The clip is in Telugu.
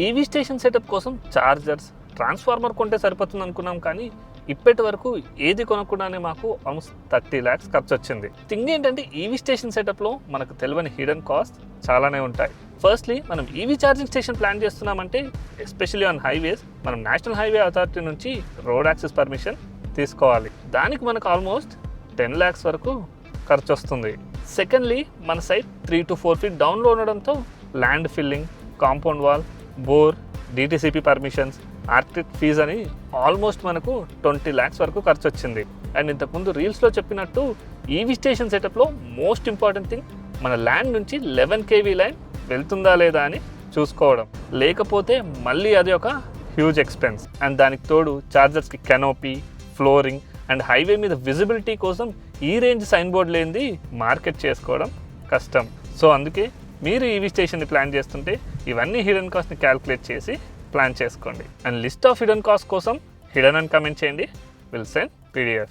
ఈవీ స్టేషన్ సెటప్ కోసం చార్జర్స్, ట్రాన్స్ఫార్మర్ కొంటే సరిపోతుంది అనుకున్నాం, కానీ ఇప్పటి వరకు ఏది కొనకుండానే మాకు ఆల్మోస్ట్ 30 lakhs ఖర్చు వచ్చింది. థింగ్ ఏంటంటే ఈవీ స్టేషన్ సెటప్లో మనకు తెలియని హిడెన్ కాస్ట్ చాలానే ఉంటాయి. ఫస్ట్లీ మనం ఈవీ ఛార్జింగ్ స్టేషన్ ప్లాన్ చేస్తున్నామంటే ఎస్పెషల్లీ ఆన్ హైవేస్ మనం నేషనల్ హైవే అథారిటీ నుంచి రోడ్ యాక్సెస్ పర్మిషన్ తీసుకోవాలి. దానికి మనకు ఆల్మోస్ట్ 10 lakhs వరకు ఖర్చు వస్తుంది. సెకండ్లీ మన సైట్ 3 to 4 feet డౌన్లో ఉండడంతో land filling, compound wall, bore, DTCP permissions, architect fees అని ఆల్మోస్ట్ మనకు 20 lakhs వరకు ఖర్చు వచ్చింది. అండ్ ఇంతకుముందు రీల్స్లో చెప్పినట్టు ఈవీ స్టేషన్ సెటప్లో మోస్ట్ ఇంపార్టెంట్ థింగ్ మన ల్యాండ్ నుంచి 11 kV లైన్ వెళ్తుందా లేదా అని చూసుకోవడం. లేకపోతే మళ్ళీ అది ఒక హ్యూజ్ ఎక్స్పెన్స్. అండ్ దానికి తోడు చార్జర్స్కి కెనోపీ, ఫ్లోరింగ్ అండ్ హైవే మీద విజిబిలిటీ కోసం ఈ రేంజ్ సైన్ బోర్డ్ లేనిది మార్కెట్ చేసుకోవడం కష్టం. సో అందుకే మీరు ఈవీ స్టేషన్ని ప్లాన్ చేస్తుంటే ఇవన్నీ హిడెన్ కాస్ట్ని క్యాల్కులేట్ చేసి ప్లాన్ చేసుకోండి. And list of hidden cost కోసం హిడెన్ అని కమెంట్ చేయండి. Will send PDF.